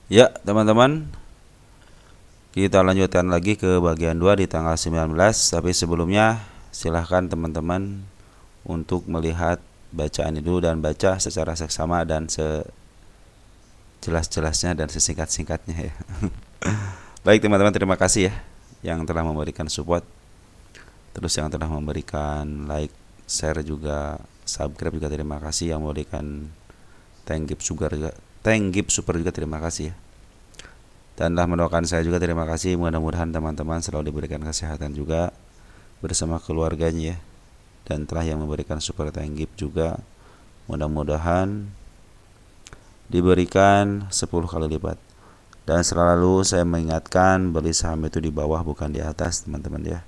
Ya, teman-teman, kita lanjutkan lagi ke bagian 2 di tanggal 19. Tapi sebelumnya silahkan teman-teman untuk melihat bacaan itu dan baca secara seksama dan sejelas-jelasnya dan sesingkat-singkatnya ya. Baik teman-teman, terima kasih ya yang telah memberikan support, terus yang telah memberikan like, share juga, subscribe juga terima kasih, yang memberikan thank gift super juga terima kasih ya. Dan telah mendoakan saya juga terima kasih. Mudah-mudahan teman-teman selalu diberikan kesehatan juga bersama keluarganya ya. Dan telah yang memberikan super thank gift juga, mudah-mudahan diberikan 10 kali lipat. Dan selalu saya mengingatkan, beli saham itu di bawah bukan di atas teman-teman ya.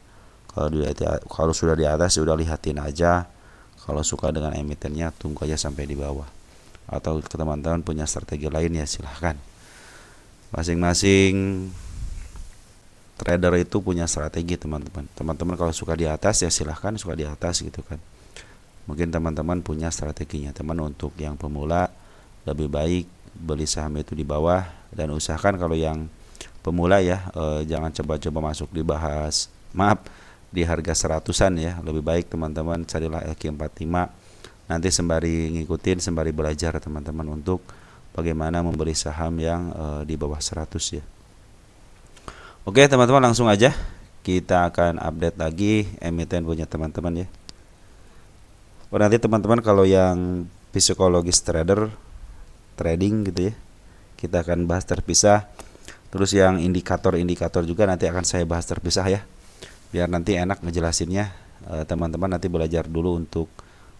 Kalau sudah di atas sudah lihatin aja. Kalau suka dengan emitennya tunggu aja sampai di bawah. Atau teman-teman punya strategi lain ya silahkan. Masing-masing trader itu punya strategi teman-teman. Teman-teman kalau suka di atas ya silahkan suka di atas gitu kan. Mungkin teman-teman punya strateginya. Teman untuk yang pemula lebih baik beli saham itu di bawah, dan usahakan kalau yang pemula ya jangan coba-coba masuk di harga seratusan ya. Lebih baik teman-teman carilah LQ45, nanti sembari ngikutin sembari belajar teman-teman untuk bagaimana membeli saham yang di bawah 100 ya. Oke teman-teman, langsung aja kita akan update lagi emiten punya teman-teman ya. Nanti teman-teman kalau yang psikologis trading gitu ya, kita akan bahas terpisah. Terus yang indikator-indikator juga nanti akan saya bahas terpisah ya, biar nanti enak ngejelasinnya. Teman-teman nanti belajar dulu untuk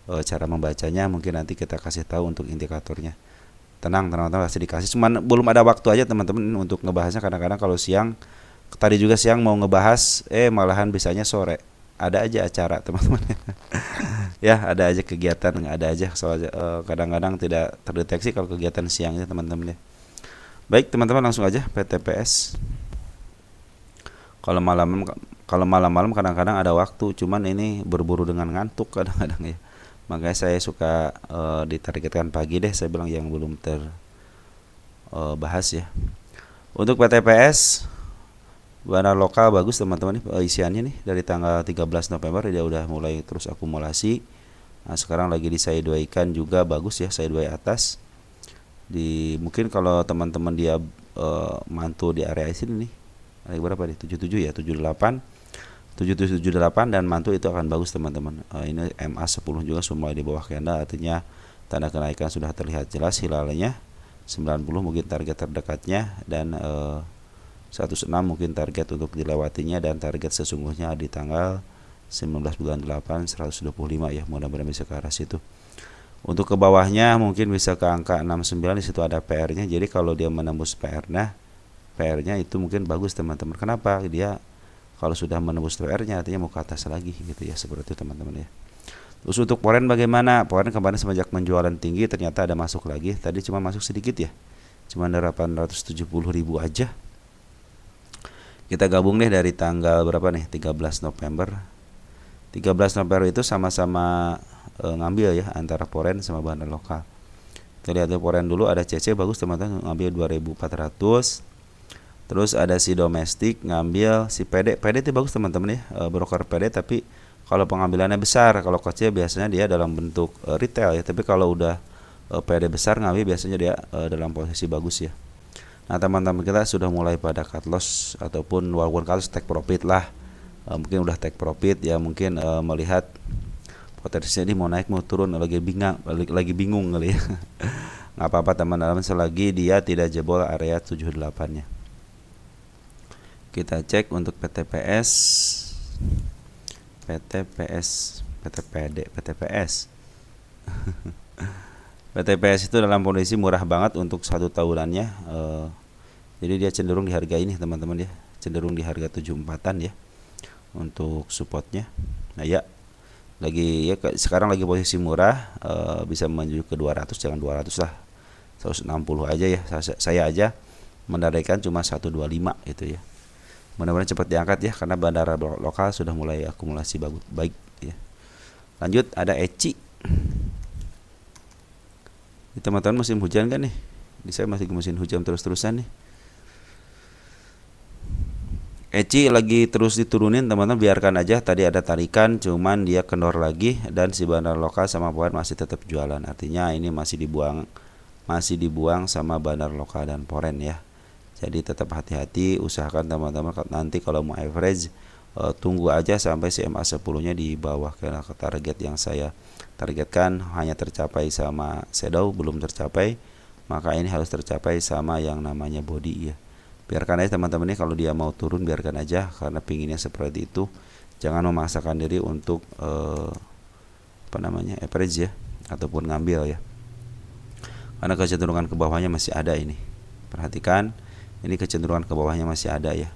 cara membacanya, mungkin nanti kita kasih tahu untuk indikatornya. Tenang teman-teman, pasti dikasih, cuman belum ada waktu aja teman-teman untuk ngebahasnya. Kadang-kadang kalau siang, tadi juga siang mau ngebahas malahan bisanya sore, ada aja acara teman-teman. Ya ada aja kegiatan, nggak ada aja soalnya kadang-kadang tidak terdeteksi kalau kegiatan siangnya teman-teman ya. Baik teman-teman, langsung aja PTPS. Kalau malam-malam kadang-kadang ada waktu, cuman ini berburu dengan ngantuk kadang-kadang ya. Makanya saya suka ditargetkan pagi deh, saya bilang yang belum terbahas ya. Untuk PTPS bandar lokal bagus teman-teman nih, isiannya nih dari tanggal 13 November dia udah mulai terus akumulasi. Nah, sekarang lagi di sideways ikan juga bagus ya, sideways atas. Mungkin kalau teman-teman dia mantu di area sini nih. Area berapa nih? 77 ya, 78. 7778 dan mantu itu akan bagus teman-teman. Ini MA10 juga semua di bawah candle, artinya tanda kenaikan sudah terlihat jelas hilalnya. 90 mungkin target terdekatnya, dan 106 mungkin target untuk dilewatinya, dan target sesungguhnya di tanggal 19 bulan 8 125 ya, mudah-mudahan bisa ke arah situ. Untuk ke bawahnya mungkin bisa ke angka 69, di situ ada PR-nya. Jadi kalau dia menembus PR-nya itu mungkin bagus teman-teman. Kenapa? Dia kalau sudah menembus PR-nya artinya mau ke atas lagi gitu ya, seperti itu teman-teman ya. Terus untuk Poren bagaimana? Poren kemarin semenjak menjualan tinggi ternyata ada masuk lagi. Tadi cuma masuk sedikit ya, cuma 870.000 aja. Kita gabung deh dari tanggal berapa nih? 13 November. 13 November itu sama-sama ngambil ya antara Poren sama bandar lokal. Kita lihat Poren dulu, ada CC bagus teman-teman, ngambil 2.400. Terus ada si domestik ngambil si PD itu bagus teman-teman ya, broker PD, tapi kalau pengambilannya besar. Kalau kecil biasanya dia dalam bentuk retail ya, tapi kalau udah PD besar ngambil biasanya dia dalam posisi bagus ya. Nah teman-teman kita sudah mulai pada cut loss ataupun walaupun cut loss take profit lah. Mungkin udah take profit ya, mungkin melihat potensinya ini mau naik mau turun, lagi bingung kali ya. Nggak apa-apa teman-teman selagi dia tidak jebol area 78-nya. Kita cek untuk PTPS, PTPS. PTPS itu dalam kondisi murah banget untuk 1 tahunannya. Jadi dia cenderung di harga ini teman-teman ya, cenderung di harga 74-an ya untuk supportnya. Nah ya, sekarang lagi posisi murah, bisa menuju ke 200, jangan 200 lah, 160 aja ya. Saya aja mendaraikan cuma 125 gitu ya. Mudah-mudahan cepat diangkat ya, karena bandara lokal sudah mulai akumulasi baik ya. Lanjut ada ECI. Teman-teman musim hujan kan nih, Di saya masih mesin hujan terus-terusan nih. Eci lagi terus diturunin teman-teman, biarkan aja. Tadi ada tarikan cuman dia kendor lagi, dan si bandar lokal sama poren masih tetap jualan. Artinya ini masih dibuang sama bandar lokal dan poren ya. Jadi tetap hati-hati, usahakan teman-teman nanti kalau mau average tunggu aja sampai si MA10 nya di bawah, karena target yang saya targetkan hanya tercapai sama shadow, belum tercapai. Maka ini harus tercapai sama yang namanya body ya. Biarkan aja teman-teman ini, kalau dia mau turun biarkan aja, karena pinginnya seperti itu. Jangan memaksakan diri untuk average ya, ataupun ngambil ya, karena kecenderungan ke bawahnya masih ada ini. Perhatikan, ini kecenderungan ke bawahnya masih ada ya.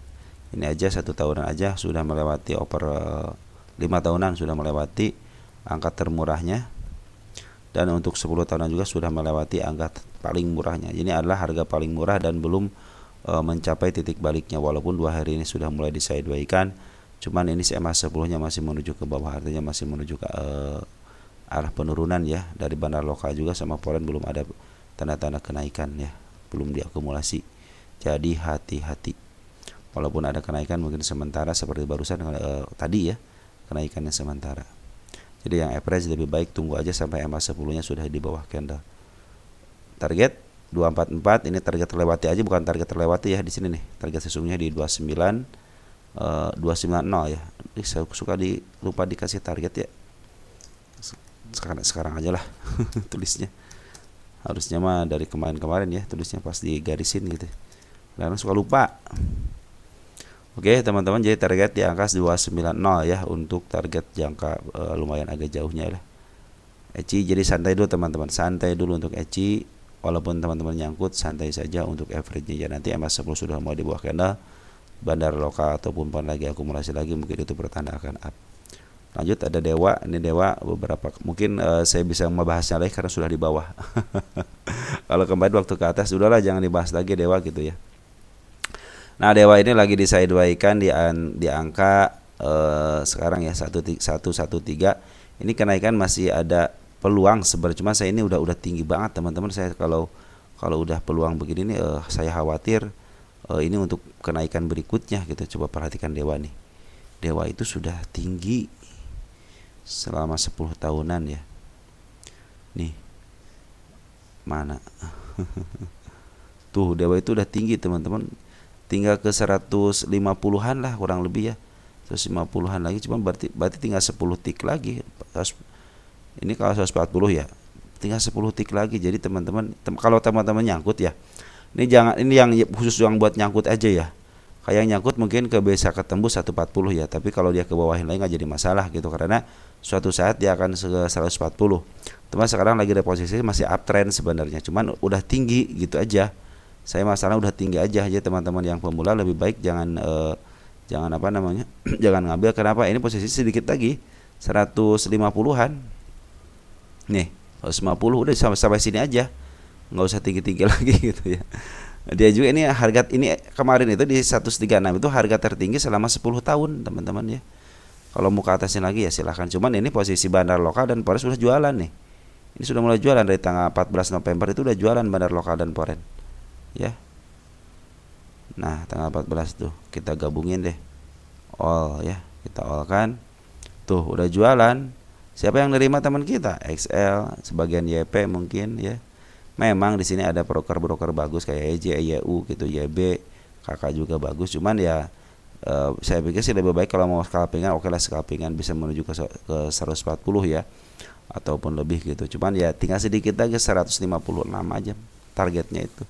Ini aja 1 tahunan aja sudah melewati 5 tahunan sudah melewati angka termurahnya, dan untuk 10 tahunan juga sudah melewati angka paling murahnya. Ini adalah harga paling murah dan belum mencapai titik baliknya, walaupun 2 hari ini sudah mulai di sideways-kan. Cuman ini SMA 10 nya masih menuju ke bawah, artinya masih menuju ke arah penurunan ya. Dari bandar lokal juga sama polen belum ada tanda-tanda kenaikan ya, belum diakumulasi. Jadi hati-hati, walaupun ada kenaikan mungkin sementara seperti barusan tadi ya, kenaikannya sementara. Jadi yang average lebih baik tunggu aja sampai MA 10 nya sudah di bawah candle. Target 244, ini target terlewati aja, bukan target terlewati ya di sini nih. Target sesungguhnya di 290 ya. Saya suka lupa dikasih target ya. Sekarang aja lah tulisnya. Harusnya mah dari kemarin-kemarin ya, tulisnya pas digarisin gitu. Karena suka lupa. Oke, teman-teman, jadi target di angka 290 ya untuk target jangka lumayan agak jauhnya lah. Eci jadi santai dulu teman-teman, santai dulu untuk Eci. Walaupun teman-teman nyangkut, santai saja untuk average-nya ya. Nanti MA10 sudah mau di bawah candle, bandar lokal ataupun pun lagi akumulasi lagi, mungkin itu pertanda akan up. Lanjut ada Dewa. Ini Dewa beberapa mungkin saya bisa membahasnya lagi karena sudah di bawah. Kalau kembali waktu ke atas udahlah, jangan dibahas lagi Dewa gitu ya. Nah, Dewa ini lagi di sideways-kan di angka sekarang ya 113. Ini kenaikan masih ada peluang sebenarnya, cuma saya ini udah tinggi banget teman-teman. Saya kalau udah peluang begini nih saya khawatir ini untuk kenaikan berikutnya gitu. Coba perhatikan Dewa nih. Dewa itu sudah tinggi selama 10 tahunan ya. Nih. Mana? Tuh, Dewa itu udah tinggi teman-teman. Tinggal ke 150-an lah kurang lebih ya. 150-an lagi, cuma berarti tinggal 10 tik lagi. Ini kalau 140 ya, tinggal 10 tik lagi. Jadi teman-teman, kalau teman-teman nyangkut ya, ini yang khusus yang buat nyangkut aja ya. Kayak nyangkut mungkin bisa ketembus 140 ya, tapi kalau dia ke bawahin lagi nggak jadi masalah gitu, karena suatu saat dia akan ke 140. Teman sekarang lagi ada posisi masih uptrend sebenarnya, cuman udah tinggi gitu aja. Saya masalah udah tinggi aja teman-teman yang pemula lebih baik jangan jangan ngambil. Kenapa? Ini posisi sedikit lagi 150-an. Nih 150 udah sampai sini aja, nggak usah tinggi-tinggi lagi gitu ya. Dia juga ini harga ini kemarin itu di 136 itu harga tertinggi selama 10 tahun teman-teman ya. Kalau mau ke atasnya lagi ya silahkan. Cuman ini posisi bandar lokal dan poren sudah jualan nih. Ini sudah mulai jualan dari tanggal 14 November itu udah jualan bandar lokal dan poren ya. Nah tanggal 14 tuh kita gabungin deh all ya, kita all kan tuh udah jualan. Siapa yang nerima teman kita? XL, sebagian YP mungkin ya. Memang di sini ada broker-broker bagus kayak EJ, YU gitu, YB, kakak juga bagus. Cuman ya saya pikir sih lebih baik kalau mau scalpingan, oke lah scalpingan bisa menuju ke 140 ya, ataupun lebih gitu. Cuman ya tinggal sedikit lagi 156 aja targetnya itu.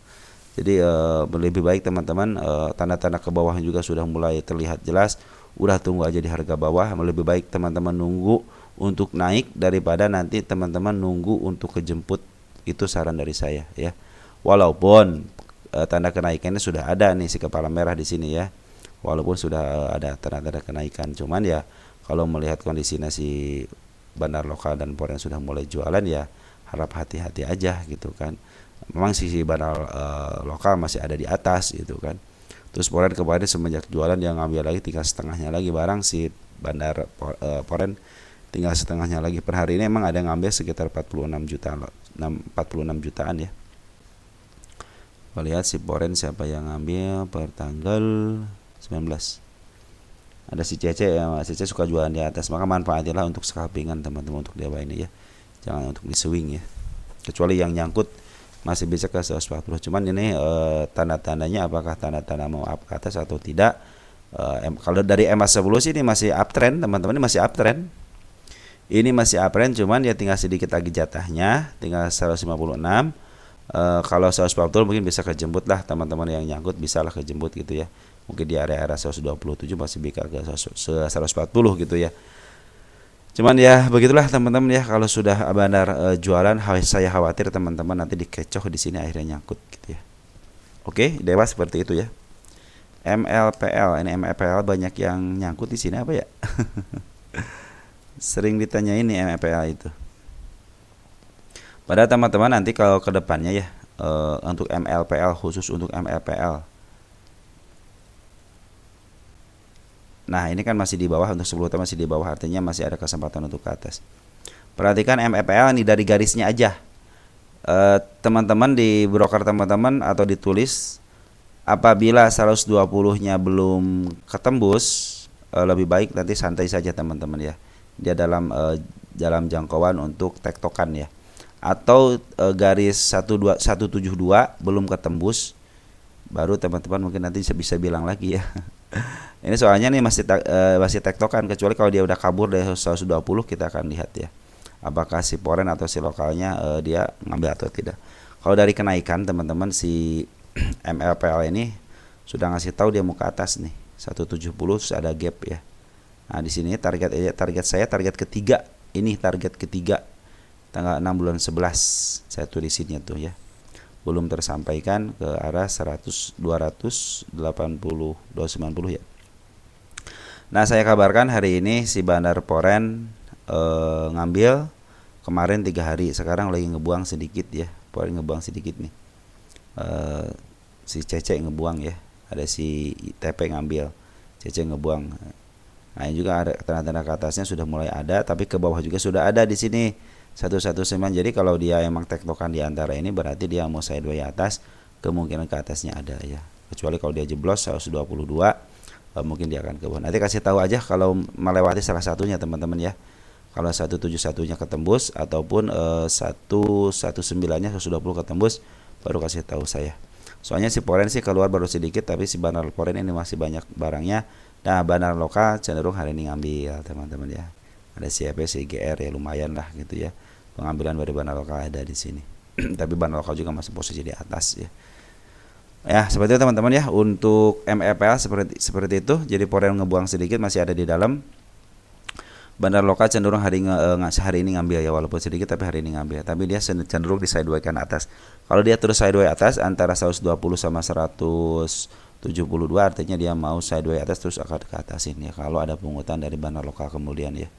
Jadi lebih baik teman-teman, tanda-tanda ke bawah juga sudah mulai terlihat jelas. Udah tunggu aja di harga bawah. Lebih baik teman-teman nunggu untuk naik daripada nanti teman-teman nunggu untuk kejemput. Itu saran dari saya ya. Walaupun tanda kenaikannya sudah ada nih si kepala merah di sini ya. Walaupun sudah ada tanda-tanda kenaikan, cuman ya kalau melihat kondisinya si bandar lokal dan poren sudah mulai jualan ya harap hati-hati aja gitu kan. Memang sisi bandar lokal masih ada di atas gitu kan. Terus poren kemarin semenjak jualan yang ngambil lagi tinggal setengahnya lagi barang si bandar poren tinggal setengahnya lagi. Per hari ini emang ada yang ngambil sekitar 46 jutaan ya. Coba lihat si Poren siapa yang ngambil per tanggal 19. Ada si Cece ya, Cece suka jualan di atas, maka manfaatilah untuk scalpingan teman-teman untuk DWA ini ya. Jangan untuk di swing ya. Kecuali yang nyangkut masih bisa ke 140. Cuman ini tanda-tandanya apakah tanda-tanda mau up ke atas atau tidak. Kalau dari MA10 sih ini masih uptrend teman-teman, ini masih uptrend. Ini masih uptrend, cuman ya tinggal sedikit lagi jatahnya, tinggal 156. Kalau 140 mungkin bisa kejemput lah teman-teman yang nyangkut, bisa lah kejemput gitu ya. Mungkin di area-area 127 masih bisa ke 140 gitu ya. Cuman ya begitulah teman-teman ya, kalau sudah bandar jualan, saya khawatir teman-teman nanti dikecoh di sini akhirnya nyangkut gitu ya. Oke, Dewa seperti itu ya. MLPL, ini MLPL banyak yang nyangkut di sini apa ya? Sering ditanya ini MLPL itu. Pada teman-teman nanti kalau kedepannya ya untuk MLPL, khusus untuk MLPL. Nah ini kan masih di bawah, untuk 10 tahun masih di bawah, artinya masih ada kesempatan untuk ke atas. Perhatikan MLPL ini dari garisnya aja. Teman-teman di broker teman-teman atau ditulis apabila 120-nya belum ketembus, lebih baik nanti santai saja teman-teman ya. Dia dalam jangkauan untuk tektokan ya. Atau garis 172 belum ketembus, baru teman-teman mungkin nanti bisa bilang lagi ya. Ini soalnya nih masih tektokan, kecuali kalau dia udah kabur dari 120 kita akan lihat ya. Apakah si Poren atau si lokalnya dia ngambil atau tidak. Kalau dari kenaikan teman-teman si MLPL ini sudah ngasih tahu dia mau ke atas nih 170, ada gap ya. Nah di sini target saya target ketiga, ini target ketiga tanggal 6 bulan 11 saya tulisinnya tuh ya, belum tersampaikan ke arah 100 280 290 ya. Nah saya kabarkan hari ini si Bandar Poren ngambil kemarin 3 hari, sekarang lagi ngebuang sedikit ya. Poren ngebuang sedikit nih, si Cece ngebuang ya, ada si TP ngambil, Cece ngebuang. Nah ini juga ada tanda-tanda ke atasnya sudah mulai ada, tapi ke bawah juga sudah ada di sini 119. Jadi kalau dia emang tektokan di antara ini berarti dia mau sideways atas, kemungkinan ke atasnya ada ya. Kecuali kalau dia jeblos 122, mungkin dia akan ke bawah. Nanti kasih tahu aja kalau melewati salah satunya teman-teman ya. Kalau 171-nya ketembus ataupun 119-nya 120 ketembus, baru kasih tahu saya. Soalnya si Poren sih keluar baru sedikit, tapi si Bandar Poren ini masih banyak barangnya. Nah bandar lokal cenderung hari ini ngambil teman-teman ya. Ada CFP, CGR ya lumayan lah gitu ya. Pengambilan dari bandar lokal ada di sini. Tapi bandar lokal juga masih posisi di atas ya. Ya seperti itu teman-teman ya. Untuk MEPL seperti itu. Jadi Poren ngebuang sedikit, masih ada di dalam. Bandar lokal cenderung hari ini ngambil ya, walaupun sedikit tapi hari ini ngambil. Tapi dia cenderung di sideways kan atas. Kalau dia terus sideways atas antara 120 sama 172, artinya dia mau sideways atas terus akan ke atasin ya. Kalau ada pungutan dari bandar lokal kemudian ya.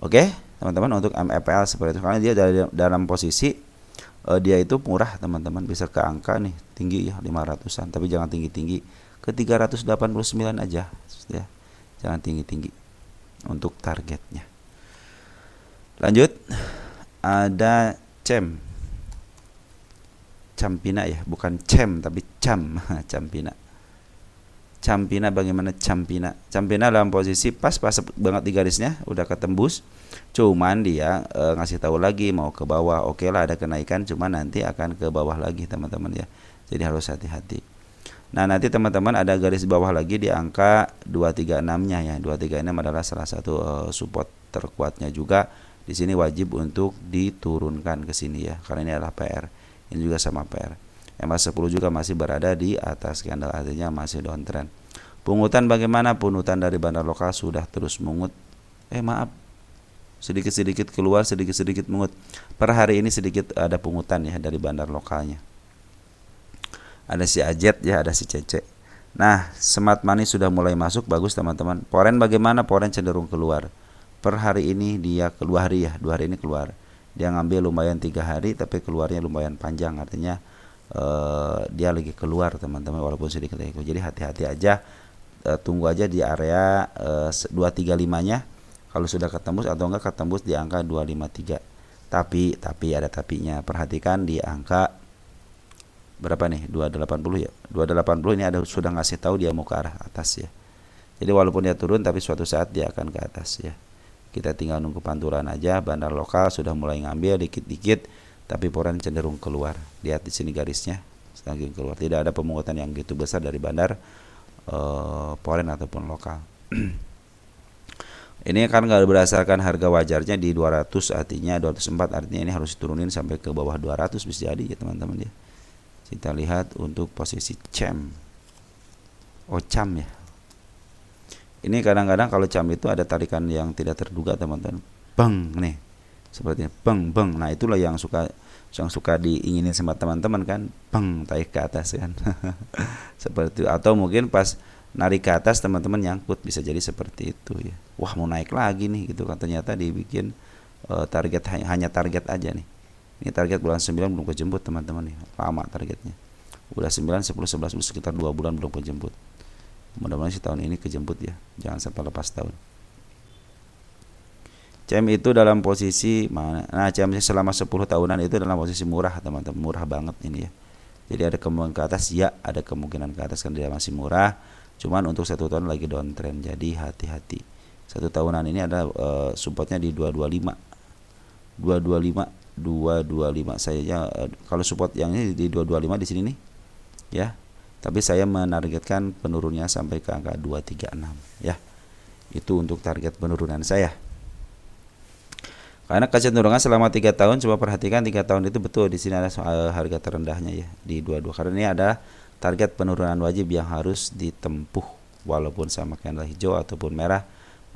Oke teman-teman, untuk MEPL seperti itu. Karena dia dalam posisi dia itu murah teman-teman, bisa ke angka nih tinggi ya 500-an, tapi jangan tinggi-tinggi, ke 389 aja ya. Jangan tinggi-tinggi untuk targetnya. Lanjut, ada Campina ya, bukan tapi Campina. Campina bagaimana Campina? Campina dalam posisi pas banget di garisnya, udah ketembus. Cuman dia ngasih tahu lagi mau ke bawah. Oke lah ada kenaikan, cuman nanti akan ke bawah lagi teman-teman ya. Jadi harus hati-hati. Nah nanti teman-teman ada garis bawah lagi di angka 236-nya ya. 236 adalah salah satu support terkuatnya juga. Di sini wajib untuk diturunkan ke sini ya, karena ini adalah PR. Ini juga sama PR. MA10 juga masih berada di atas candle, artinya masih downtrend. Pungutan bagaimana? Pungutan dari bandar lokal sudah terus mungut. Sedikit-sedikit keluar, sedikit-sedikit mungut. Per hari ini sedikit ada pungutan ya dari bandar lokalnya. Ada si Ajet ya, ada si Cece. Nah, smart money sudah mulai masuk, bagus teman-teman. Poren bagaimana? Poren cenderung keluar. Per hari ini dia keluar ya, 2 hari ini keluar. Dia ngambil lumayan 3 hari, tapi keluarnya lumayan panjang, artinya dia lagi keluar teman-teman, walaupun sedikit ya. Jadi hati-hati aja, tunggu aja di area 235-nya. Kalau sudah ketembus atau enggak ketembus di angka 253. Tapi ada tapinya. Perhatikan di angka berapa nih, 280 ya, 280 ini ada sudah ngasih tahu dia mau ke arah atas ya. Jadi walaupun dia turun tapi suatu saat dia akan ke atas ya. Kita tinggal nunggu pantulan aja. Bandar lokal sudah mulai ngambil dikit-dikit, tapi poren cenderung keluar. Lihat di sini garisnya sedang keluar. Tidak ada pemungutan yang gitu besar dari bandar poren ataupun lokal. Ini kan kalau berdasarkan harga wajarnya di 200, artinya 204, artinya ini harus turunin sampai ke bawah 200 bisa jadi ya teman-teman ya. Kita lihat untuk posisi cam. Oh, cam ya. Ini kadang-kadang kalau cam itu ada tarikan yang tidak terduga teman-teman. Bang nih. Seperti bang bang. Nah, itulah yang suka diinginin sama teman-teman kan. Bang, tarik ke atas kan. Seperti itu. Atau mungkin pas narik ke atas teman-teman nyangkut, bisa jadi seperti itu ya. Wah, mau naik lagi nih gitu kan, ternyata dibikin target hanya target aja nih. Ini target bulan 9 belum kejemput teman-teman nih. Lama targetnya. Udah 9, 10, 11 sekitar 2 bulan belum kejemput. Mudah-mudahan sih tahun ini kejemput ya. Jangan sampai lepas tahun. CM itu dalam posisi mana? Nah, CM selama 10 tahunan itu dalam posisi murah teman-teman. Murah banget ini ya. Jadi ada kemungkinan ke atas, ya ada kemungkinan ke atas kan dia masih murah. Cuman untuk 1 tahun lagi downtrend, jadi hati-hati. 1 tahunan ini ada supportnya di 225, 225 saya kalau support yang ini di 225 di sini nih, ya. Tapi saya menargetkan penurunnya sampai ke angka 236, ya. Itu untuk target penurunan saya. Karena kecenderungan selama 3 tahun, coba perhatikan 3 tahun itu betul di sini ada harga terendahnya ya di 22. Karena ini ada target penurunan wajib yang harus ditempuh walaupun sama candle hijau ataupun merah,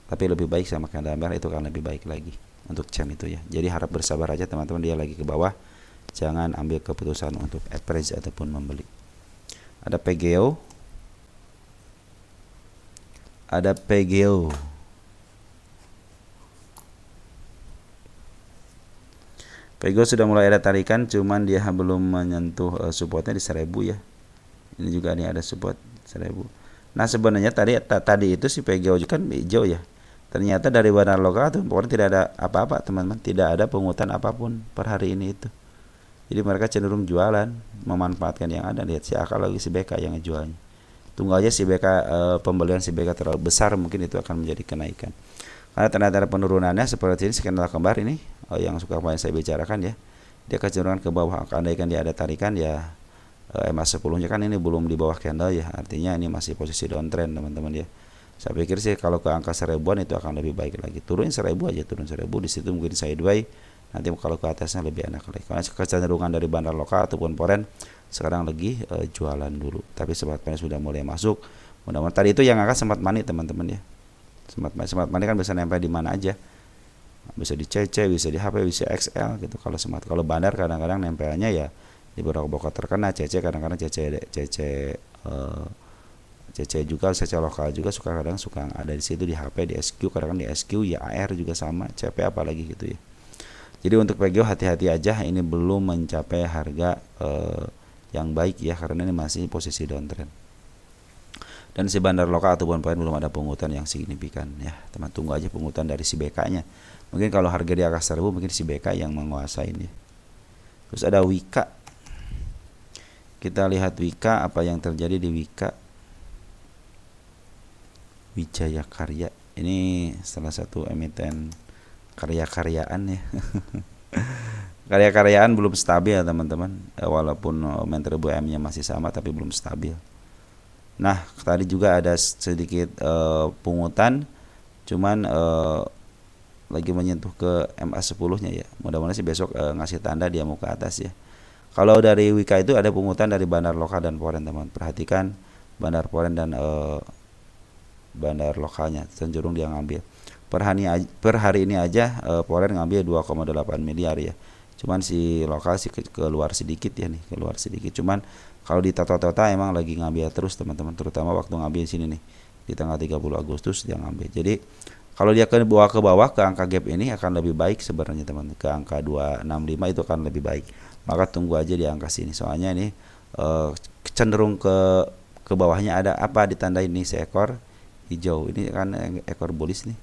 tapi lebih baik sama candle merah, itu akan lebih baik lagi untuk CAM itu ya. Jadi harap bersabar aja teman-teman, dia lagi ke bawah. Jangan ambil keputusan untuk average ataupun membeli. Ada PGO. Ada PGO. PGO sudah mulai ada tarikan, cuman dia belum menyentuh supportnya di 1000 ya. Ini juga nih ada support 1000. Nah, sebenarnya tadi itu si PGO kan hijau ya. Ternyata dari bandar lokal tuh pokoknya tidak ada apa-apa teman-teman, tidak ada pungutan apapun per hari ini itu. Jadi mereka cenderung jualan, memanfaatkan yang ada. Lihat si akal lagi si BK yang ngejualnya. Tunggu aja si BK pembelian si BK terlalu besar, mungkin itu akan menjadi kenaikan. Karena tanda-tanda penurunannya seperti ini, skandal kembar ini yang suka kemarin saya bicarakan ya. Dia kecenderungan ke bawah, andaikan dia ada tarikan ya. MA10-nya kan ini belum di bawah candle ya, artinya ini masih posisi downtrend teman-teman ya. Saya pikir sih kalau ke angka 1000-an itu akan lebih baik lagi. Turun 1000 aja, turun 1000 di situ mungkin sideways. Nanti kalau ke atasnya lebih enak lagi. Karena kecenderungan dari bandar lokal ataupun foreign sekarang lagi jualan dulu. Tapi sempat money sudah mulai masuk. Mudah-mudahan tadi itu yang akan sempat money teman-teman ya. Sempat money kan bisa nempel di mana aja. Bisa di CC, bisa di HP, bisa XL gitu. Kalau bandar kadang-kadang nempelnya ya di beberapa terkena. CC kadang-kadang CC juga, CC lokal juga suka ada di situ, di HP, di SQ, kadang-kadang di SQ ya, AR juga sama, CP apalagi gitu ya. Jadi untuk PGO hati-hati aja, ini belum mencapai harga yang baik ya, karena ini masih posisi downtrend. Dan si bandar lokal ataupun poin belum ada pungutan yang signifikan ya. Teman tunggu aja pungutan dari si BK-nya. Mungkin kalau harga di atas 1000 mungkin si BK yang menguasai ya. Terus ada Wika. Kita lihat Wika, apa yang terjadi di Wika. Wijaya Karya. Ini salah satu emiten karya-karyaan ya. Karya-karyaan belum stabil ya teman-teman. Walaupun Menteri BUMN-nya masih sama tapi belum stabil. Nah, tadi juga ada sedikit pungutan, cuman lagi menyentuh ke MA10-nya ya. Mudah-mudahan sih besok ngasih tanda dia mau ke atas ya. Kalau dari Wika itu ada pungutan dari bandar lokal dan foreign teman. Perhatikan bandar foreign dan bandar lokalnya cenderung dia ngambil. Per hari ini aja foreign ngambil 2,8 miliar ya. Cuman si lokal sih keluar sedikit ya nih, keluar sedikit. Cuman kalau di tota-tota emang lagi ngambil terus teman-teman, terutama waktu ngambil sini nih di tanggal 30 Agustus dia ngambil. Jadi kalau dia ke bawah ke angka gap ini akan lebih baik sebenarnya teman, ke angka 265 itu akan lebih baik. Maka tunggu aja di angka sini. Soalnya ini cenderung ke bawahnya ada apa ditandai ini seekor hijau. Ini kan ekor bullish nih.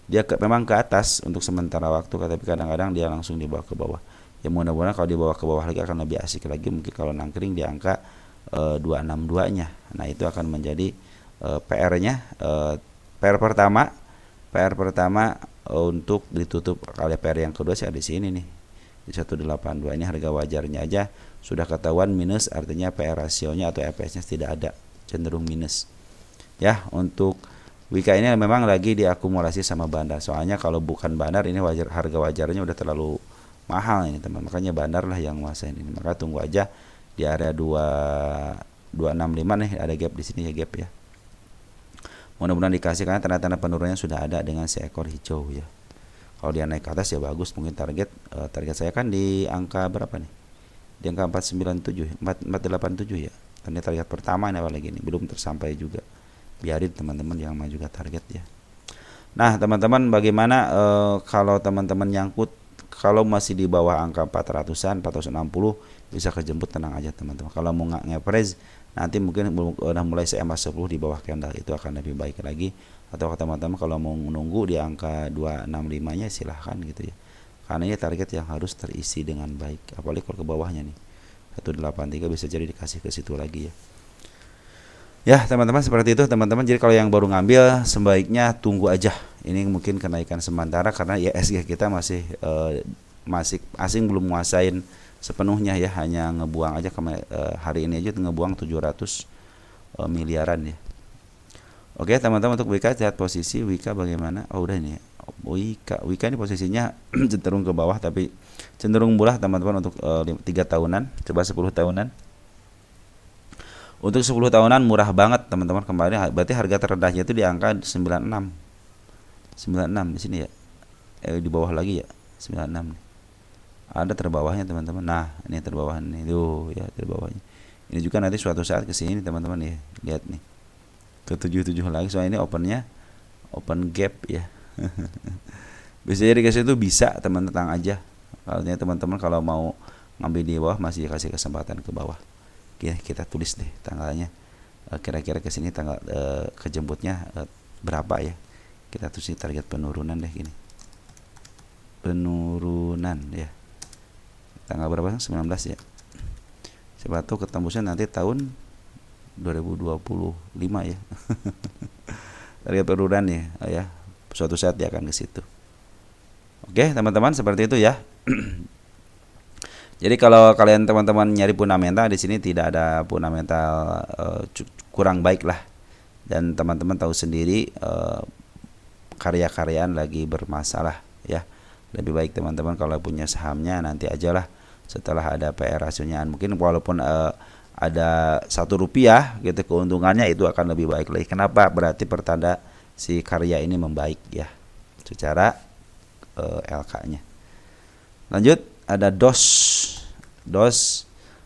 Dia memang ke atas untuk sementara waktu, tapi kadang-kadang dia langsung dibawa ke bawah. Ya mudah-mudahan kalau dibawa ke bawah lagi akan lebih asik lagi, mungkin kalau nangkring di angka 262-nya. Nah, itu akan menjadi PR-nya. PR pertama untuk ditutup. Kalau PR yang kedua sih ada di sini nih, di 182. Ini harga wajarnya aja sudah ketahuan minus, artinya PR rasionya atau EPS-nya tidak ada, cenderung minus. Ya, untuk Wika ini memang lagi diakumulasi sama bandar. Soalnya kalau bukan bandar ini harga wajarnya udah terlalu mahal ini teman. Makanya bandar lah yang nguasain ini. Maka tunggu aja di area 265 nih, ada gap di sini ya, gap ya. Mudah-mudahan dikasih karena tanda-tanda penurunannya sudah ada dengan seekor hijau ya. Kalau dia naik ke atas ya bagus, mungkin target saya kan di angka berapa nih? Di angka 487 ya. Ini target pertama ini apalagi ini belum tersampai juga. Biarin teman-teman yang maju juga target ya. Nah, teman-teman bagaimana kalau teman-teman nyangkut kalau masih di bawah angka 400-an, 460 bisa kejemput, tenang aja teman-teman. Kalau mau nge-average nanti mungkin udah mulai CMA 10 di bawah candle itu akan lebih baik lagi. Atau teman-teman kalau mau menunggu di angka 265-nya silahkan gitu ya. Karena ini target yang harus terisi dengan baik. Apalagi kalau ke bawahnya nih 183 bisa jadi dikasih ke situ lagi ya. Ya teman-teman seperti itu teman-teman. Jadi kalau yang baru ngambil sebaiknya tunggu aja. Ini mungkin kenaikan sementara karena ISG kita masih asing belum menguasain sepenuhnya ya. Hanya ngebuang aja hari ini aja ngebuang 700 miliaran ya. Oke teman-teman, untuk Wika lihat posisi Wika bagaimana. Oh udah ini ya. Wika ini posisinya cenderung ke bawah tapi cenderung murah teman-teman untuk 3 tahunan. Coba 10 tahunan. Untuk 10 tahunan murah banget teman-teman kemarin. Berarti harga terendahnya itu di angka 96 di sini ya. Di bawah lagi ya 96 nih. Ada terbawahnya teman-teman. Nah ini terbawah nih tuh ya, terbawahnya. Ini juga nanti suatu saat kesini teman-teman ya. Lihat nih ke 77 lagi. Soalnya ini open gap ya. Bisa jadi ke situ bisa teman-teman aja. Kalau teman-teman kalau mau ngambil di bawah masih kasih kesempatan ke bawah. Kita tulis deh tanggalnya, kira-kira ke sini tanggal kejemputnya berapa ya. Kita tulis target penurunan deh gini. Penurunan ya. Tanggal berapa? 19 ya. Siapa tahu ketembusnya nanti tahun 2025 ya. Target penurunan ya. Suatu saat dia akan ke situ. Oke, teman-teman seperti itu ya. Jadi kalau kalian teman-teman nyari fundamental di sini tidak ada fundamental kurang baik lah. Dan teman-teman tahu sendiri karya-karyaan lagi bermasalah ya. Lebih baik teman-teman kalau punya sahamnya nanti ajalah setelah ada PR rasionya. Mungkin walaupun ada 1 rupiah gitu keuntungannya itu akan lebih baik lagi. Kenapa? Berarti pertanda si karya ini membaik ya secara LK-nya. Lanjut ada DOS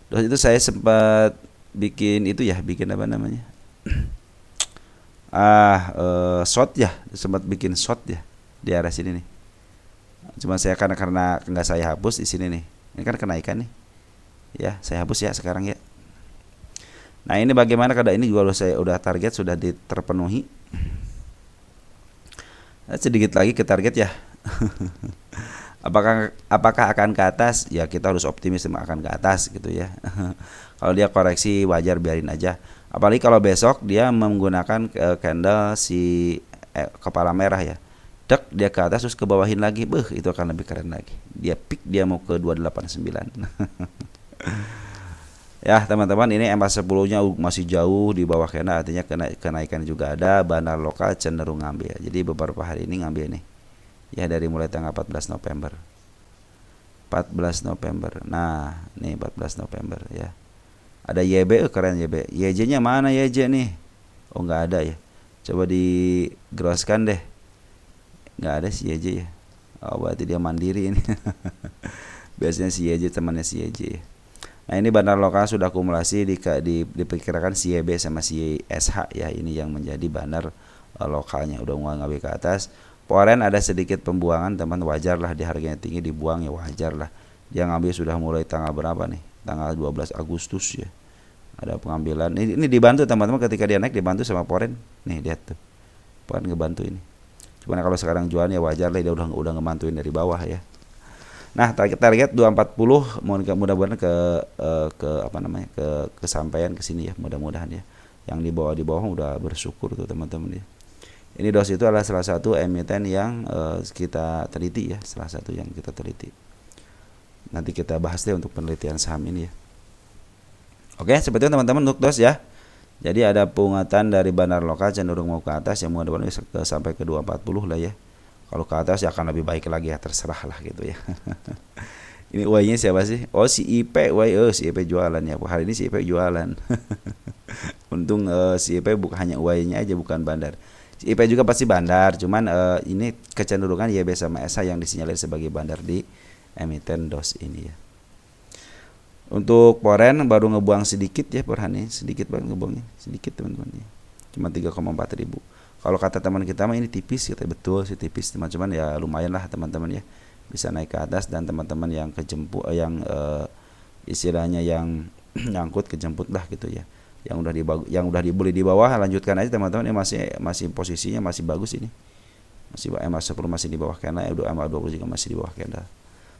itu saya sempat bikin itu ya, bikin apa namanya short ya, sempat bikin short ya di area sini nih. Cuma saya karena nggak saya hapus di sini nih. Ini kan kenaikan nih ya, saya hapus ya sekarang ya. Nah ini bagaimana keadaan ini juga saya udah target sudah terpenuhi. Sedikit lagi ke target ya. Apakah akan ke atas? Ya kita harus optimis akan ke atas gitu ya. Kalau dia koreksi wajar biarin aja. Apalagi kalau besok dia menggunakan candle si kepala merah ya. Dek dia ke atas terus ke bawahin lagi. Itu akan lebih keren lagi. Dia peak dia mau ke 289. Ya teman-teman, ini MA10-nya masih jauh di bawah candle, artinya kenaikan juga ada. Bandar lokal cenderung ngambil. Jadi beberapa hari ini ngambil nih. Ya dari mulai tanggal 14 November. Nah, nih 14 November ya. Ada YB, keren YB. YJ-nya mana YJ nih? Oh, enggak ada ya. Coba digroskan deh. Enggak ada si YJ ya. Oh, berarti dia mandiri ini. Biasanya si YJ temannya si YJ ya. Nah, ini bandar lokal sudah akumulasi diperkirakan si YB sama si SH ya. Ini yang menjadi bandar lokalnya. Udah mulai ngambil ke atas. Foreign ada sedikit pembuangan teman, wajar lah, di harganya tinggi dibuang ya wajar lah. Dia ngambil sudah mulai tanggal berapa nih? Tanggal 12 Agustus ya. Ada pengambilan. Ini dibantu teman-teman, ketika dia naik dibantu sama foreign. Nih lihat tuh. Foreign ngebantu ini. Cuman kalau sekarang jualan ya wajar lah, dia udah ngebantuin dari bawah ya. Nah, target 240 mudah-mudahan ke apa namanya? Kesampaian ke sini ya, mudah-mudahan ya. Yang di bawah udah bersyukur tuh teman-teman ya. Ini DOS itu adalah salah satu emiten yang kita teliti ya, salah satu yang kita teliti. Nanti kita bahas deh untuk penelitian saham ini ya. Oke, seperti itu teman-teman untuk DOS ya. Jadi ada penguatan dari bandar lokal cenderung mau ke atas yang mudah-mudahan sampai ke 240 lah ya. Kalau ke atas ya akan lebih baik lagi ya, terserah lah gitu ya. Ini Y-nya siapa sih? Oh si IP, si IP jualan ya. Hari ini si IP jualan. Untung si IP bukan hanya Y-nya aja, bukan bandar. Si IP juga pasti bandar, cuman ini kecenderungan YB sama SA yang disinyalir sebagai bandar di emiten DOS ini ya. Untuk Poren baru ngebuang sedikit ya per hari, sedikit banget ngebuangnya, sedikit teman-teman ya. Cuma 3,4 ribu. Kalau kata teman kita mah ini tipis, kita betul sih tipis, cuman ya lumayan lah teman-teman ya, bisa naik ke atas. Dan teman-teman yang kejemput yang istilahnya yang nyangkut kejemput lah gitu ya. Yang udah dibeli di bawah lanjutkan aja teman-teman, ini masih posisinya masih bagus ini. Masih MA10 masih di bawah candle, MA20 juga masih di bawah candle.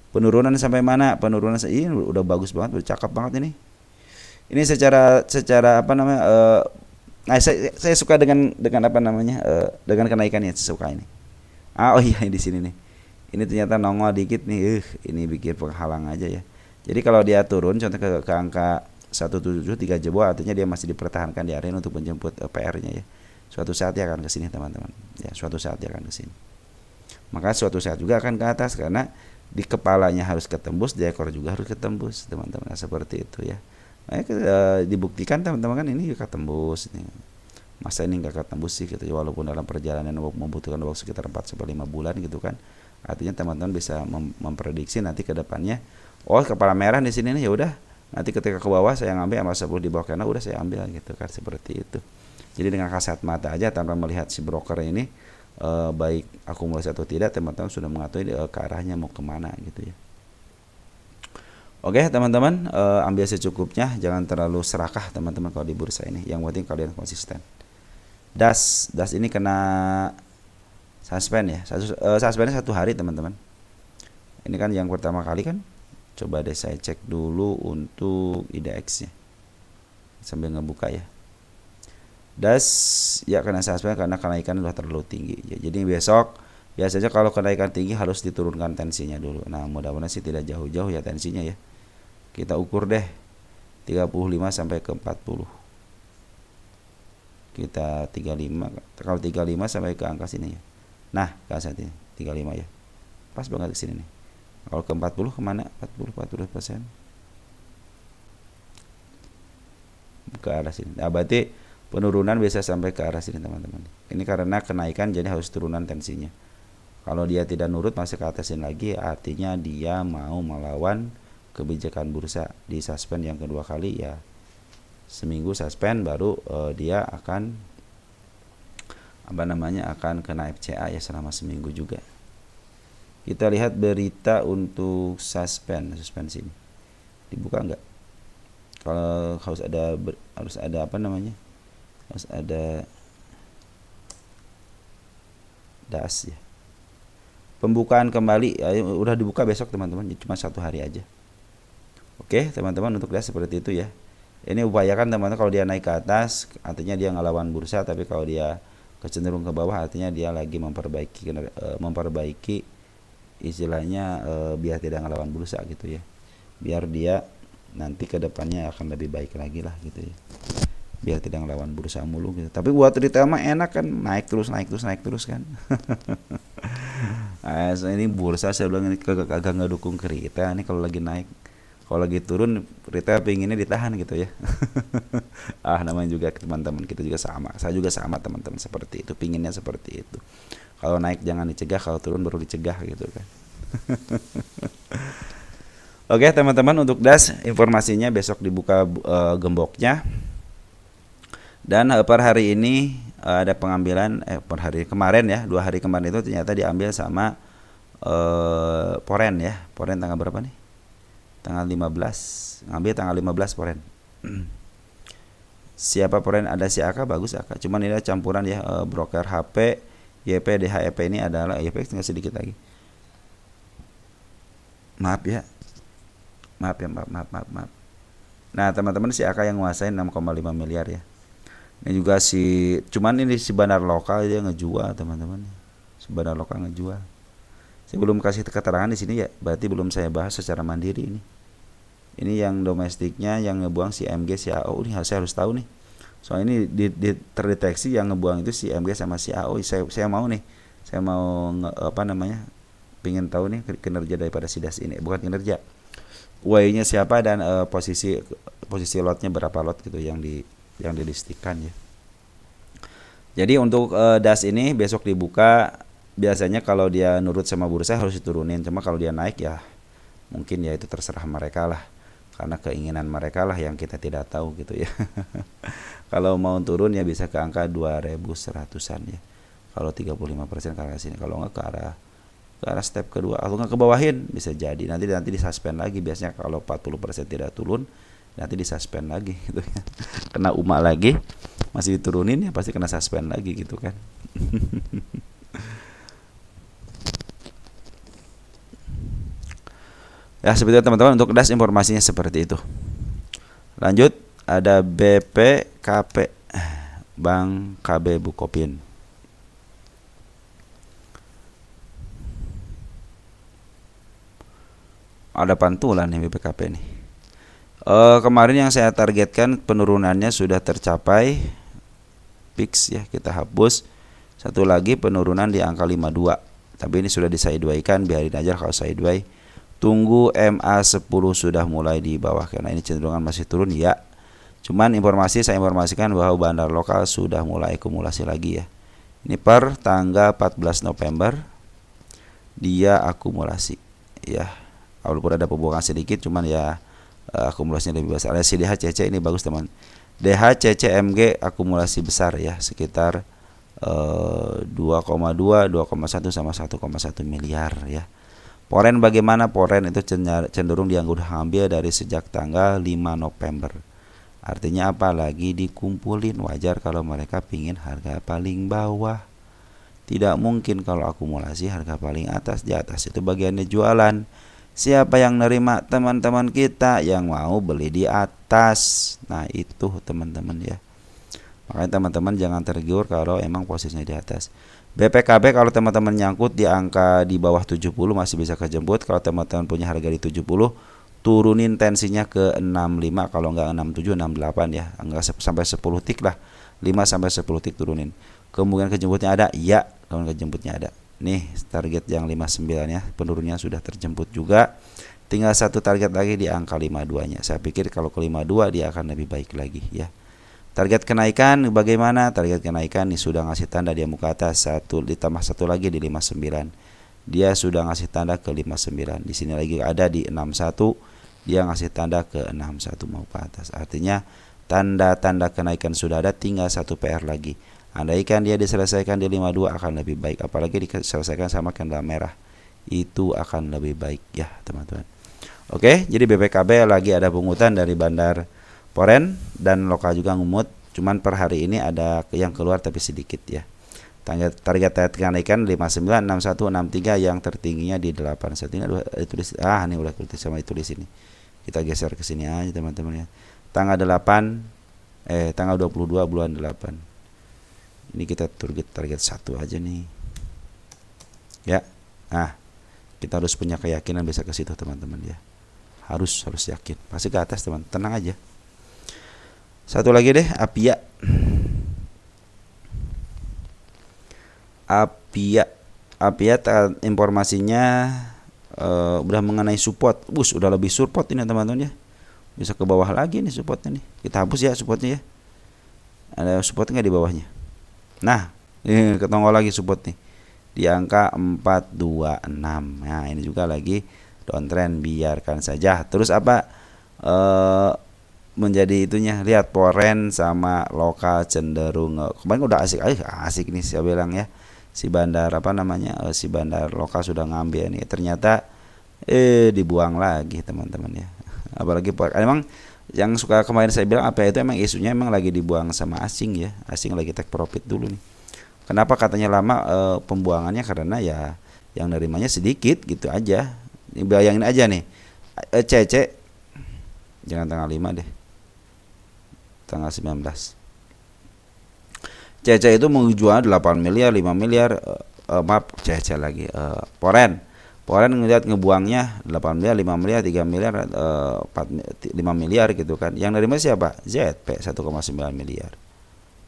Penurunan sampai mana? Penurunan ini udah bagus banget, udah cakep banget ini. Ini secara apa namanya? Saya suka dengan apa namanya? Dengan kenaikannya saya suka ini. Oh iya di sini nih. Ini ternyata nongol dikit nih. Ini bikin penghalang aja ya. Jadi kalau dia turun contoh ke angka 173 jebol, artinya dia masih dipertahankan di area untuk menjemput PR-nya ya. Suatu saat dia akan ke sini teman-teman. Ya, suatu saat dia akan ke sini. Maka suatu saat juga akan ke atas karena di kepalanya harus ketembus, di ekor juga harus ketembus teman-teman. Nah, seperti itu ya. Dibuktikan teman-teman kan ini ketembus ini. Masa ini enggak ketembus sih gitu, walaupun dalam perjalanan membutuhkan waktu sekitar 4 sampai 5 bulan gitu kan. Artinya teman-teman bisa memprediksi nanti ke depannya, oh kepala merah di sini nih, ya udah nanti ketika ke bawah saya ngambil MA10 di bawah karena udah saya ambil gitu kan, seperti itu. Jadi dengan kasat mata aja tanpa melihat si broker ini baik akumulasi atau tidak, teman-teman sudah mengetahui ke arahnya mau kemana gitu ya. Oke teman-teman, ambil secukupnya, jangan terlalu serakah teman-teman kalau di bursa ini. Yang penting kalian konsisten. Das ini kena suspend ya. Suspendnya 1 hari teman-teman. Ini kan yang pertama kali kan. Coba deh saya cek dulu untuk IDX nya sambil ngebuka ya. Das ya kena suspend karena kenaikan sudah terlalu tinggi ya. Jadi besok biasanya kalau kenaikan tinggi harus diturunkan tensinya dulu. Nah mudah-mudahan sih tidak jauh-jauh ya tensinya ya. Kita ukur deh 35 sampai ke 40. Kita 35, kalau 35 sampai ke angka sini ya. Nah ke saat ini 35 ya. Pas banget ke sini nih. Kalau ke 40 kemana? 40%. Ke arah sini. Nah berarti penurunan bisa sampai ke arah sini teman-teman. Ini karena kenaikan jadi harus turunan tensinya. Kalau dia tidak nurut masih ke atasin lagi, artinya dia mau melawan kebijakan bursa. Di suspend yang kedua kali ya, seminggu suspend baru dia akan akan kena FCA ya selama seminggu juga. Kita lihat berita untuk suspensi ini dibuka enggak? Kalau harus ada harus ada das ya. Pembukaan kembali ya, udah dibuka besok teman-teman, cuma 1 hari aja. Oke teman-teman, untuk das seperti itu ya. Ini upayakan teman-teman, kalau dia naik ke atas artinya dia ngelawan bursa, tapi kalau dia kecenderung ke bawah artinya dia lagi memperbaiki istilahnya biar tidak ngelawan bursa gitu ya. Biar dia nanti ke depannya akan lebih baik lagi lah gitu ya. Biar tidak ngelawan bursa mulu gitu. Tapi buat retail mah enak kan, naik terus kan. Nah, ini bursa saya bilang ini kagak ngedukung ke retail. Ini kalau lagi naik, kalau lagi turun retail pinginnya ditahan gitu ya. Namanya juga teman-teman kita juga sama. Saya juga sama teman-teman, seperti itu, pinginnya seperti itu. Kalau naik jangan dicegah, kalau turun baru dicegah gitu kan. Oke teman-teman, untuk das informasinya besok dibuka gemboknya. Dan per hari ini ada pengambilan per hari kemarin ya, 2 hari kemarin itu ternyata diambil sama Poren ya. Poren tanggal berapa nih? Tanggal 15. Ngambil tanggal 15 Poren. Siapa Poren? Ada si AK, bagus AK. Cuman ini campuran ya, broker HP, YP, DHEP ini adalah YP tinggal sedikit lagi. Maaf ya. Maaf ya, maaf. Nah, teman-teman si AK yang nguasain 6,5 miliar ya. Ini juga cuman ini si bandar lokal dia ngejual, teman-teman. Si bandar lokal ngejual. Saya belum kasih keterangan di sini ya, berarti belum saya bahas secara mandiri ini. Ini yang domestiknya yang ngebuang si MG si AO ini saya harus tahu nih. Soalnya ini terdeteksi yang ngebuang itu si MG sama si AO. Saya mau nih. Saya mau Pengen tahu nih kinerja daripada si das ini. Bukan kinerja. Way-nya siapa dan posisi lotnya berapa lot gitu yang dilistikan ya. Jadi untuk das ini besok dibuka. Biasanya kalau dia nurut sama bursa harus diturunin. Cuma kalau dia naik ya mungkin ya itu terserah mereka lah. Karena keinginan mereka lah yang kita tidak tahu gitu ya. Kalau mau turun ya bisa ke angka 2100-an ya. Kalau 35% ke arah sini. Kalau nggak ke arah step kedua atau nggak ke bawahin bisa jadi nanti disuspend lagi. Biasanya kalau 40% tidak turun nanti disuspend lagi gitu ya. Kena UMA lagi masih diturunin ya pasti kena suspend lagi gitu kan. Ya seperti itu teman-teman, untuk das informasinya seperti itu. Lanjut ada BPKP Bank KB Bukopin. Ada pantulan nih BPKP nih. Kemarin yang saya targetkan penurunannya sudah tercapai. Fix ya, kita hapus. Satu lagi penurunan di angka 52. Tapi ini sudah di-sideways-kan, biarin aja kalau sideways. Tunggu MA10 sudah mulai di bawah karena ini cenderungan masih turun ya. Cuman saya informasikan bahwa bandar lokal sudah mulai akumulasi lagi ya. Ini per tanggal 14 November dia akumulasi ya. Walaupun ada pembuangan sedikit cuman ya akumulasinya lebih besar. Ada si DHCC ini bagus teman. DHCCMG akumulasi besar ya, sekitar 2,2, 2,1 sama 1,1 miliar ya. Poren bagaimana? Poren itu cenderung dia udah ngambil dari sejak tanggal 5 November. Artinya apa? Lagi dikumpulin. Wajar kalau mereka pingin harga paling bawah. Tidak mungkin kalau akumulasi harga paling atas. Di atas itu bagiannya jualan. Siapa yang nerima? Teman-teman kita yang mau beli di atas. Nah itu teman-teman ya. Makanya teman-teman jangan tergiur kalau emang posisinya di atas. BPKB kalau teman-teman nyangkut di angka di bawah 70 masih bisa kejemput. Kalau teman-teman punya harga di 70, turunin tensinya ke 65, kalau enggak 67, 68 ya. Enggak sampai 10 tik lah. 5 sampai 10 tik turunin. Kemungkinan kejemputnya ada? Ya, kemungkinan kejemputnya ada. Nih, target yang 59 ya, penurunnya sudah terjemput juga. Tinggal satu target lagi di angka 52-nya. Saya pikir kalau ke 52 dia akan lebih baik lagi ya. Target kenaikan bagaimana? Target kenaikan nih sudah ngasih tanda dia muka atas, ditambah satu lagi di 59. Dia sudah ngasih tanda ke 59. Di sini lagi ada di 61. Dia ngasih tanda ke 61 mau ke atas. Artinya tanda-tanda kenaikan sudah ada, tinggal satu PR lagi. Andaikan dia diselesaikan di 52 akan lebih baik, apalagi diselesaikan sama candle merah. Itu akan lebih baik ya, teman-teman. Oke, jadi BPKB lagi ada pungutan dari bandar Poren dan lokal juga ngumut. Cuman per hari ini ada yang keluar tapi sedikit ya. Target kenaikan 59, 61, 63, yang tertingginya di 81. Ini tulis ini udah tulis sama tulis ini. Kita geser ke sini aja teman-teman ya. Tanggal 22 bulan 8. Ini kita target 1 aja nih. Ya. Nah, kita harus punya keyakinan bisa ke situ teman-teman ya. Harus yakin. Pasti ke atas teman. Tenang aja. Satu lagi deh, Apia informasinya udah mengenai support. Udah lebih support ini teman-teman ya. Bisa ke bawah lagi nih supportnya nih. Kita hapus ya supportnya ya. Ada support nggak di bawahnya? Nah, ini ketongol lagi support nih di angka 426. Nah ini juga lagi downtrend, biarkan saja. Terus apa menjadi itunya, lihat Poren sama lokal cenderung kemarin udah asik nih saya bilang ya, si bandar si bandar lokal sudah ngambil nih, ternyata dibuang lagi teman-teman ya. Apalagi emang yang suka kemarin saya bilang apa itu, emang isunya emang lagi dibuang sama asing ya, asing lagi take profit dulu nih. Kenapa katanya lama pembuangannya? Karena ya yang nerimanya sedikit gitu aja. bayangin aja nih, CC jangan tanggal 5 deh, tanggal 19. CC itu menjual 8 miliar, 5 miliar, maaf CC lagi, Poren. Poren ngelihat ngebuangnya 8 miliar, 5 miliar, 3 miliar, 5 miliar gitu kan. Yang nerima siapa? ZP 1,9 miliar.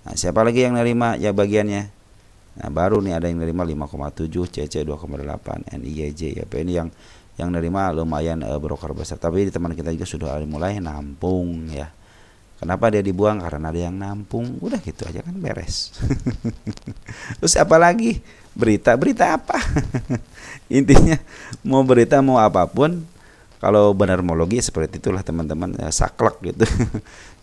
Nah, siapa lagi yang nerima ya bagiannya? Nah, baru nih ada yang nerima 5,7, CC 2,8, NIJJ ya. Ini yang nerima lumayan broker besar. Tapi teman kita juga sudah mulai nampung ya. Kenapa dia dibuang? Karena ada yang nampung. Udah gitu aja kan beres. Terus apa lagi? Berita apa? Intinya mau berita mau apapun, kalau benar mau logis seperti itulah teman-teman, ya, saklek gitu.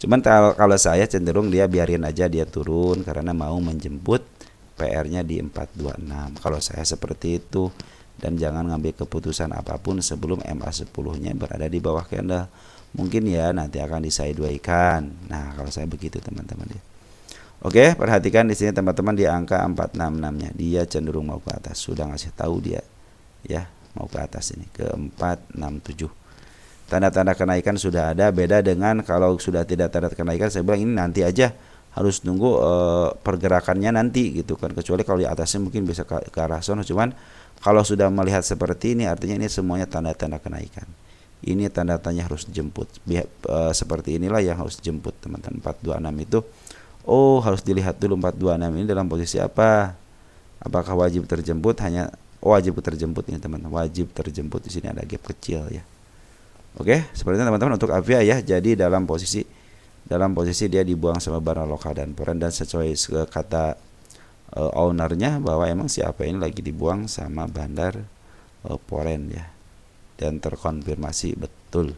Cuman kalau saya cenderung dia biarin aja dia turun karena mau menjemput PR-nya di 426. Kalau saya seperti itu, dan jangan ngambil keputusan apapun sebelum MA10-nya berada di bawah candle. Mungkin ya nanti akan disidewaykan. Nah, kalau saya begitu teman-teman ya. Oke, perhatikan di sini teman-teman di angka 466-nya. Dia cenderung mau ke atas. Sudah ngasih tahu dia ya, mau ke atas ini ke 467. Tanda-tanda kenaikan sudah ada. Beda dengan kalau sudah tidak tanda kenaikan, saya bilang ini nanti aja, harus nunggu pergerakannya nanti gitu kan. Kecuali kalau di atasnya mungkin bisa ke arah sono, cuman kalau sudah melihat seperti ini artinya ini semuanya tanda-tanda kenaikan. Ini tanda-tandanya harus jemput. Seperti inilah yang harus jemput teman-teman. 426 itu harus dilihat dulu 426 ini dalam posisi apa? Apakah wajib terjemput? Wajib terjemput ini teman-teman. Wajib terjemput. Di sini ada gap kecil ya. Oke, seperti itu teman-teman untuk Avia ya. Jadi dalam posisi dia dibuang sama Barna Loka dan Poren, dan sesuai kata ownernya bahwa emang siapa ini lagi dibuang sama Bandar Poren ya, dan terkonfirmasi betul.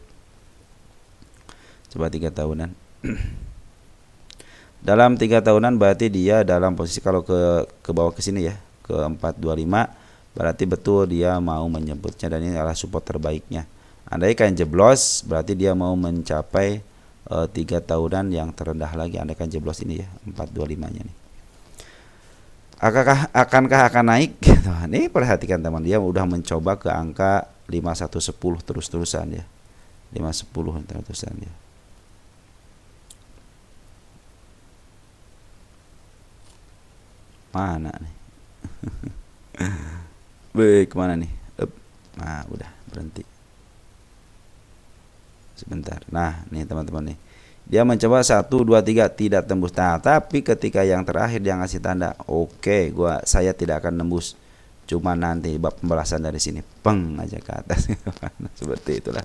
Coba 3 tahunan. Dalam 3 tahunan berarti dia dalam posisi kalau ke bawah ke sini ya, ke 425, berarti betul dia mau menjemputnya, dan ini adalah support terbaiknya. Andaikan jeblos berarti dia mau mencapai 3 tahunan yang terendah lagi. Andaikan jeblos ini ya 425-nya nih. Akankah akan naik? Nih perhatikan teman, dia udah mencoba ke angka 5110 terus-terusan ya. 510 terus-terusan ya. Mana nih? Baik, kemana nih? Nah, udah berhenti. Sebentar. Nah, nih teman-teman nih. Dia mencoba 1, 2, 3 tidak tembus. Nah, tapi ketika yang terakhir dia ngasih tanda, oke, saya tidak akan nembus. Cuma nanti pembalasan dari sini, peng aja ke atas. Seperti itulah.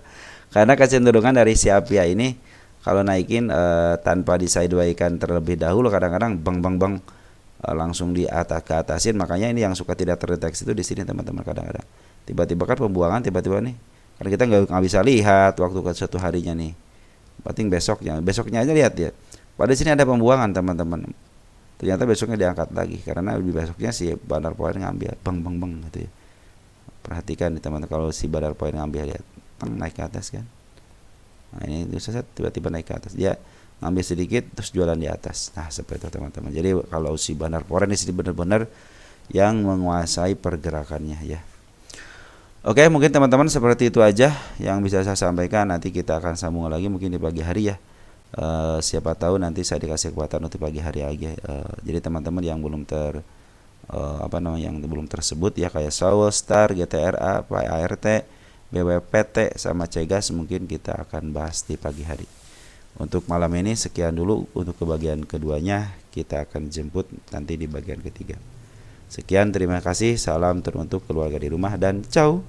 Karena kecenderungan dari si Avia ini kalau naikin tanpa disidewaykan terlebih dahulu, kadang-kadang bang langsung di atas ke atasin. Makanya ini yang suka tidak terdeteksi itu di sini teman-teman, kadang-kadang. Tiba-tiba kan pembuangan, tiba-tiba nih. Karena kita nggak bisa lihat waktu ke satu harinya nih. Penting besoknya aja lihat ya. Pada sini ada pembuangan teman-teman. Ternyata besoknya diangkat lagi karena di besoknya si Bandar Poin ngambil bang gitu ya. Perhatikan nih teman-teman, kalau si Bandar Poin ngambil, lihat naik ke atas kan. Nah, ini tiba-tiba naik ke atas. Dia ngambil sedikit terus jualan di atas. Nah, seperti itu teman-teman. Jadi kalau si Bandar Poin di sini benar-benar yang menguasai pergerakannya ya. Oke, mungkin teman-teman seperti itu aja yang bisa saya sampaikan. Nanti kita akan sambung lagi mungkin di pagi hari ya. Siapa tahu nanti saya dikasih kekuatan untuk pagi hari aja. Jadi teman-teman yang belum yang belum tersebut ya, kayak Saul, Star, GTRA, ART, BWPT sama Cegas, mungkin kita akan bahas di pagi hari. Untuk malam ini sekian dulu. Untuk kebagian keduanya kita akan jemput nanti di bagian ketiga. Sekian, terima kasih. Salam teruntuk keluarga di rumah dan ciao.